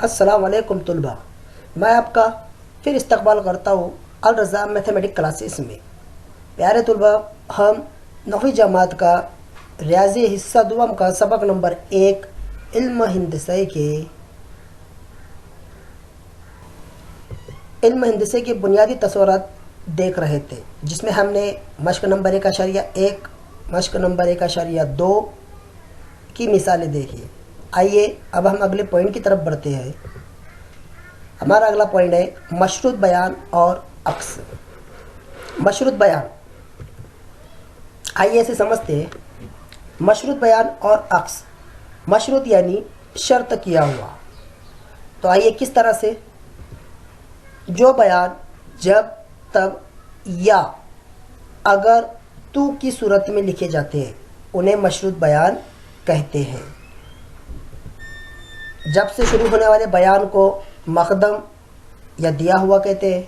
السلام علیکم طلبہ، میں آپ کا پھر استقبال کرتا ہوں الرضا میتھمیٹک کلاسز میں۔ پیارے طلبہ، ہم 9ویں جماعت کا ریاضی حصہ دوم کا سبق نمبر 1 علم ہندسے کے بنیادی تصورات دیکھ رہے تھے، جس میں ہم نے مشق نمبر 1.1 مشق نمبر 1.2 کی مثالیں دیکھی۔ آئیے اب ہم اگلے پوائنٹ کی طرف بڑھتے ہیں۔ ہمارا اگلا پوائنٹ ہے مشروط بیان اور عکس۔ مشروط بیان، آئیے اسے سمجھتے ہیں۔ مشروط بیان اور عکس، مشروط یعنی شرط کیا ہوا، تو آئیے کس طرح سے؟ جو بیان جب تب یا اگر تو کی صورت میں لکھے جاتے ہیں انہیں مشروط بیان کہتے ہیں۔ جب سے شروع ہونے والے بیان کو مقدم یا دیا ہوا کہتے ہیں،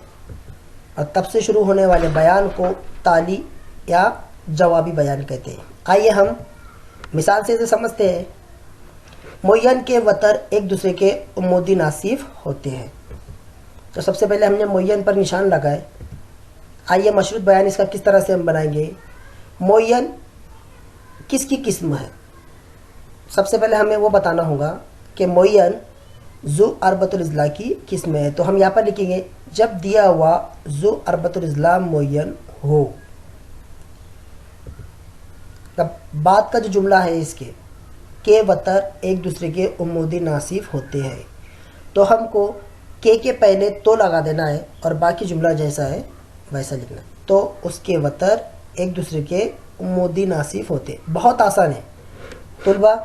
اور تب سے شروع ہونے والے بیان کو تالی یا جوابی بیان کہتے ہیں۔ آئیے ہم مثال سے اسے سمجھتے ہیں۔ معین کے وتر ایک دوسرے کے عمودی ناصف ہوتے ہیں، تو سب سے پہلے ہم نے معین پر نشان لگائے۔ آئیے مشروط بیان اس کا کس طرح سے ہم بنائیں گے۔ معین کس کی قسم ہے؟ سب سے پہلے ہمیں وہ بتانا ہوگا کہ معین ذو اربۃ الاضلاع کی قسم ہے، تو ہم یہاں پر لکھیں گے جب دیا ہوا ذو اربۃ الاضلاع معین ہو۔ اب بعد کا جو جملہ ہے اس کے وتر ایک دوسرے کے عمودی ناصف ہوتے ہیں، تو ہم کو کے پہلے تو لگا دینا ہے اور باقی جملہ جیسا ہے ویسا لکھنا ہے۔ تو اس کے وتر ایک دوسرے کے عمودی ناصف ہوتے ہیں۔ بہت آسان ہے طلبہ،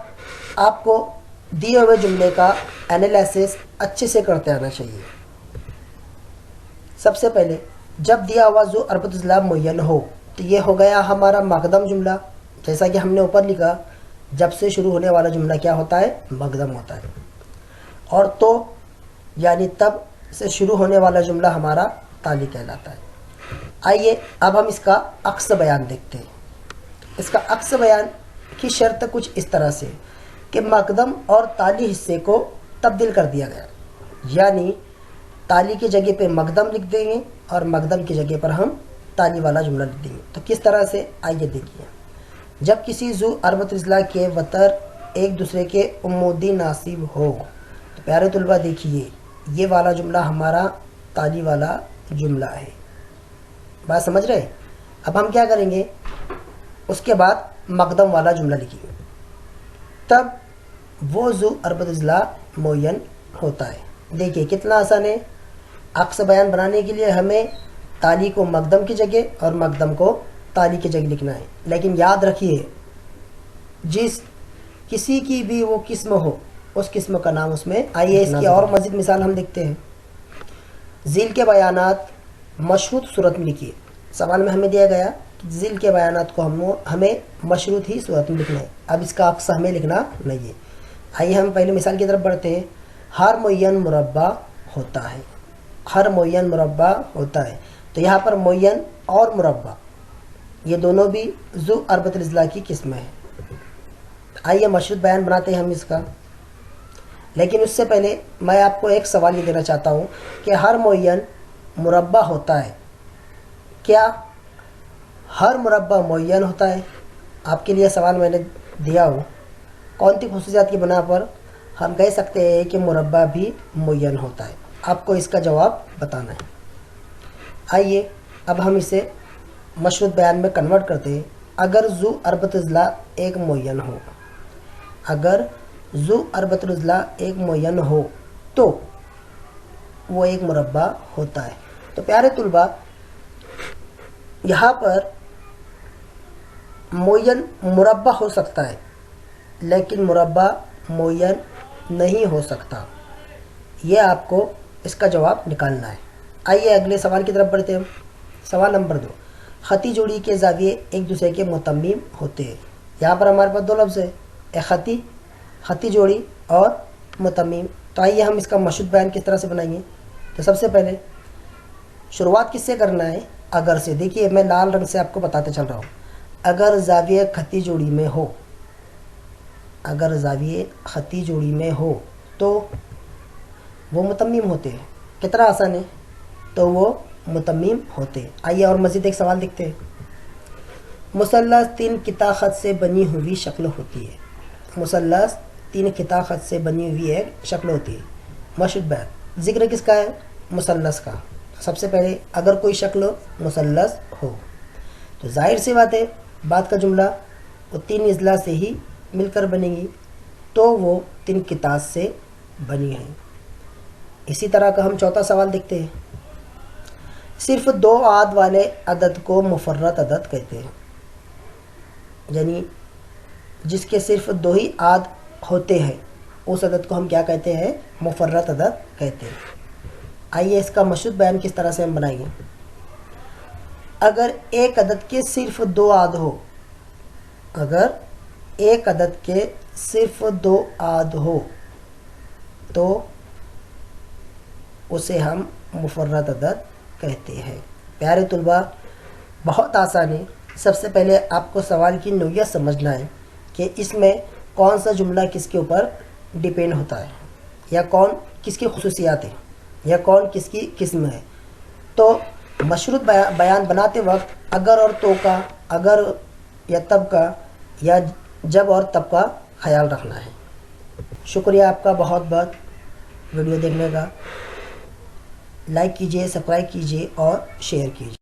آپ کو دیے ہوئے جملے کا انالیسس اچھے سے کرتے آنا چاہیے۔ سب سے پہلے جب دیا ہوا ذو اربۃ الاضلاع معین ہو، تو یہ ہو گیا ہمارا مقدم جملہ، جیسا کہ ہم نے اوپر لکھا جب سے شروع ہونے والا جملہ کیا ہوتا ہے؟ مقدم ہوتا ہے۔ اور تو یعنی تب سے شروع ہونے والا جملہ ہمارا تالی کہلاتا ہے۔ آئیے اب ہم اس کا عکس بیان دیکھتے ہیں۔ اس کا عکس بیان کی شرط کچھ اس طرح سے کہ مقدم اور تالی حصے کو تبدیل کر دیا گیا، یعنی تالی کی جگہ پہ مقدم لکھ دیں گے اور مقدم کی جگہ پر ہم تالی والا جملہ لکھ دیں گے۔ تو کس طرح سے؟ آئیے دیکھیے۔ جب کسی ذو اربۃ الاضلاع کے وتر ایک دوسرے کے عمودی ناصب ہو، تو پیارے طلبہ دیکھیے یہ والا جملہ ہمارا تالی والا جملہ ہے۔ بات سمجھ رہے؟ اب ہم کیا کریں گے؟ اس کے بعد مقدم والا جملہ لکھیں گے، تب وہ ذو اربۃ الاضلاع معین ہوتا ہے۔ دیکھیے کتنا آسان ہے۔ عکس بیان بنانے کے لیے ہمیں تالی کو مقدم کی جگہ اور مقدم کو تالی کی جگہ لکھنا ہے، لیکن یاد رکھیے جس کسی کی بھی وہ قسم ہو اس قسم کا نام اس میں۔ آئیے اس کی اور مزید مثال ہم دیکھتے ہیں۔ ذیل کے بیانات مشروط صورت میں لکھیے۔ سوال میں ہمیں دیا گیا کہ ذیل کے بیانات کو ہمیں مشروط ہی صورت میں لکھنا ہے، اب اس کا عکس ہمیں لکھنا نہیں ہے۔ آئیے ہم پہلے مثال کی طرف بڑھتے ہیں۔ ہر معین مربع ہوتا ہے، ہر معین مربع ہوتا ہے، تو یہاں پر معین اور مربع یہ دونوں بھی ذو اربۃ الاضلاع کی قسم ہے۔ آئیے مشروط بیان بناتے ہیں ہم اس کا، لیکن اس سے پہلے میں آپ کو ایک سوال یہ دینا چاہتا ہوں کہ ہر معین مربع ہوتا ہے، کیا ہر مربع معین ہوتا ہے؟ آپ کے لیے سوال میں نے دیا ہوں، کون سی خصوصیات کی بنا پر ہم کہہ سکتے ہیں کہ مربع بھی معین ہوتا ہے؟ آپ کو اس کا جواب بتانا ہے۔ آئیے اب ہم اسے مشروط بیان میں کنورٹ کرتے ہیں۔ اگر ذو اربۃ الاضلاع ایک معین ہو، اگر ذو اربۃ الاضلاع ایک معین ہو تو وہ ایک مربع ہوتا ہے۔ تو پیارے طلبہ یہاں پر معین مربع ہو سکتا ہے لیکن مربع معین نہیں ہو سکتا، یہ آپ کو اس کا جواب نکالنا ہے۔ آئیے اگلے سوال کی طرف بڑھتے ہیں۔ سوال نمبر 2، خطی جوڑی کے زاویے ایک دوسرے کے متمم ہوتے ہیں۔ یہاں پر ہمارے پاس دو لفظ ہے، ایک خطی جوڑی اور متمم۔ تو آئیے ہم اس کا مشروط بیان کس طرح سے بنائیں گے۔ تو سب سے پہلے شروعات کس سے کرنا ہے؟ اگر سے۔ دیکھیے میں لال رنگ سے آپ کو بتاتے چل رہا ہوں۔ اگر زاویہ خطی جوڑی میں ہو، اگر زاویہ خطی جوڑی میں ہو تو وہ متمم ہوتے ہیں. کتنا آسان ہے. تو وہ متمم ہوتے. آئیے اور مزید ایک سوال دیکھتے ہیں. مثلث 3 قطع خط سے بنی ہوئی شکل ہوتی ہے. مثلث 3 قطع خط سے بنی ہوئی ایک شکل ہوتی ہے. مشہور بیان. ذکر کس کا ہے؟ مثلث کا. سب سے پہلے اگر کوئی شکل مثلث ہو تو ظاہر سی بات ہے بعد کا جملہ وہ 3 اضلاع سے ہی مل کر بنے گی، تو وہ 3 قطع سے بنی ہے. اسی طرح کا ہم چوتھا سوال دیکھتے ہیں. صرف 2 اعداد والے عدد کو مفرد عدد کہتے ہیں. یعنی جس کے صرف 2 ہی اعداد ہوتے ہیں اس عدد کو ہم کیا کہتے ہیں؟ مفرد عدد کہتے ہیں. آئیے اس کا مشہور بیان کس طرح سے ہم بنائیں گے. اگر ایک عدد کے صرف 2 اعداد ہو، اگر ایک عدد کے صرف 2 اعداد ہو تو اسے ہم مفرد عدد کہتے ہیں. پیارے طلباء، بہت آسان ہے. سب سے پہلے آپ کو سوال کی نوعیت سمجھنا ہے کہ اس میں کون سا جملہ کس کے اوپر ڈیپینڈ ہوتا ہے، یا کون کس کی خصوصیات ہیں، یا کون کس کی قسم ہے. تو مشروط بیان بناتے وقت اگر اور تو کا، اگر یا تب کا، یا جب اور تب کا خیال رکھنا ہے. شکریہ آپ کا بہت بہت ویڈیو دیکھنے کا. لائک کیجیے، سبسکرائب کیجیے اور شیئر کیجیے.